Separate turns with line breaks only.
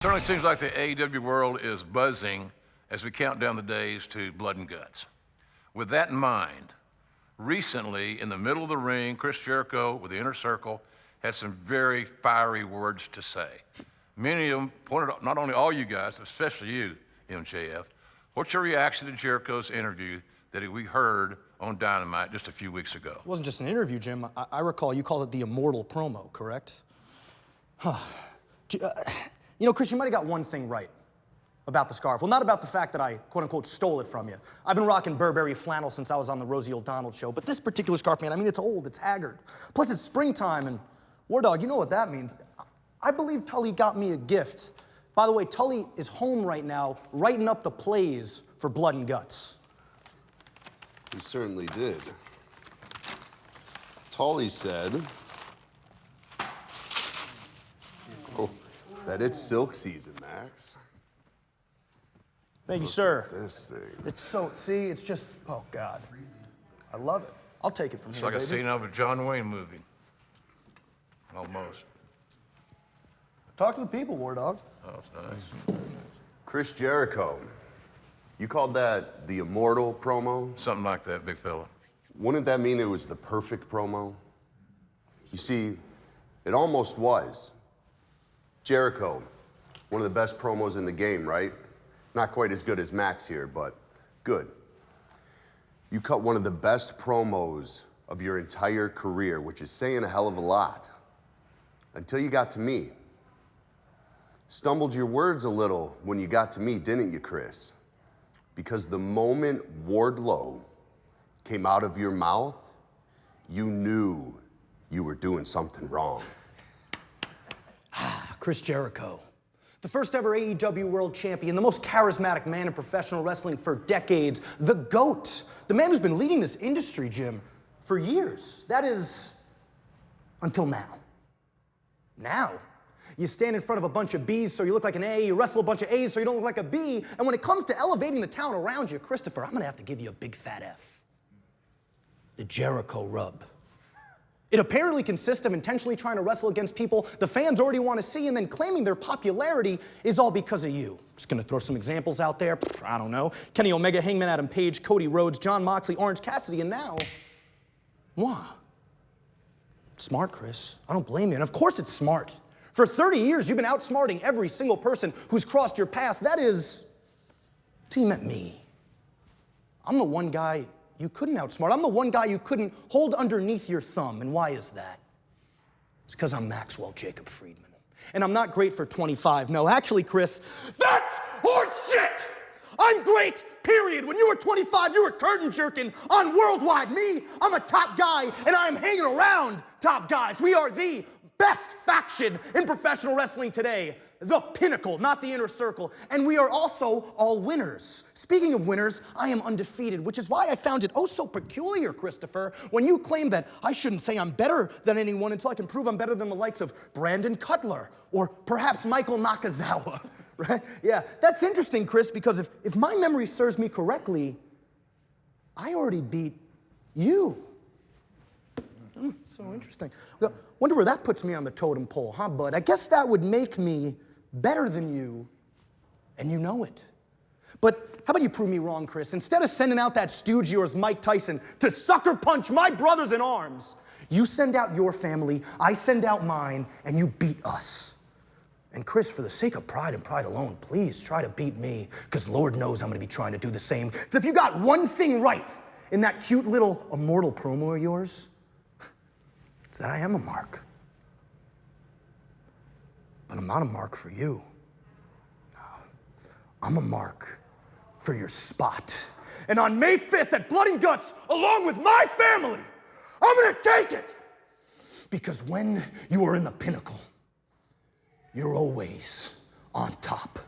Certainly seems like the AEW world is buzzing as we count down the days to Blood and Guts. With that in mind, recently, in the middle of the ring, Chris Jericho with the Inner Circle had some very fiery words to say. Many of them pointed out, not only all you guys, especially you, MJF. What's your reaction to Jericho's interview that we heard on Dynamite just a few weeks ago?
It wasn't just an interview, Jim. I recall you called it the immortal promo, correct? You know, Chris, you might have got one thing right about the scarf. Well, not about the fact that I, quote-unquote, stole it from you. I've been rocking Burberry flannel since I was on the Rosie O'Donnell show, but this particular scarf, man, I mean, it's old, it's haggard. Plus, it's springtime, and War Dog, you know what that means. I believe Tully got me a gift. By the way, Tully is home right now, writing up the plays for Blood and Guts.
He certainly did. Tully said, that it's silk season, Max.
Thank you, sir.
This thing.
It's so, see, it's just, oh, God. I love it. I'll take it from
It's
here,
like
baby.
a scene of a John Wayne movie. Almost.
Talk to the people, War Dog.
Oh, it's nice.
Chris Jericho. You called that the immortal promo?
Something like that, big fella.
Wouldn't that mean it was the perfect promo? You see, it almost was. Jericho, one of the best promos in the game, right? Not quite as good as Max here, but good. You cut one of the best promos of your entire career, which is saying a hell of a lot, until you got to me. Stumbled your words a little when you got to me, didn't you, Chris? Because the moment Wardlow came out of your mouth, you knew you were doing something wrong.
Chris Jericho, the first ever AEW World Champion, the most charismatic man in professional wrestling for decades, the GOAT, the man who's been leading this industry, Jim, for years. That is, until now. Now, you stand in front of a bunch of B's so you look like an A, you wrestle a bunch of A's so you don't look like a B, and when it comes to elevating the talent around you, Christopher, I'm gonna have to give you a big fat F. The Jericho rub. It apparently consists of intentionally trying to wrestle against people the fans already want to see and then claiming their popularity is all because of you. Just gonna throw some examples out there. I don't know. Kenny Omega, Hangman Adam Page, Cody Rhodes, Jon Moxley, Orange Cassidy, and now, moi. Smart, Chris. I don't blame you. And of course it's smart. For 30 years, you've been outsmarting every single person who's crossed your path. That is, till you met me. I'm the one guy you couldn't outsmart. I'm the one guy you couldn't hold underneath your thumb. And why is that? It's because I'm Maxwell Jacob Friedman. And I'm not great for 25. No, actually, Chris, that's horseshit! I'm great, period. When you were 25, you were curtain jerking on Worldwide. Me, I'm a top guy, and I'm hanging around top guys. We are the best faction in professional wrestling today. The Pinnacle, not the Inner Circle. And we are also all winners. Speaking of winners, I am undefeated, which is why I found it oh so peculiar, Christopher, when you claim that I shouldn't say I'm better than anyone until I can prove I'm better than the likes of Brandon Cutler or perhaps Michael Nakazawa, right? Yeah, that's interesting, Chris, because if my memory serves me correctly, I already beat you. So interesting. Wonder where that puts me on the totem pole, huh, bud? I guess that would make me better than you, and you know it. But how about you prove me wrong, Chris? Instead of sending out that stooge of yours, Mike Tyson, to sucker punch my brothers in arms, you send out your family, I send out mine, and you beat us. And Chris, for the sake of pride and pride alone, please try to beat me, because Lord knows I'm gonna be trying to do the same. So if you got one thing right in that cute little immortal promo of yours, it's that I am a mark. But I'm not a mark for you. No, I'm a mark for your spot. And on May 5th at Blood and Guts, along with my family, I'm gonna take it. Because when you are in the Pinnacle, you're always on top.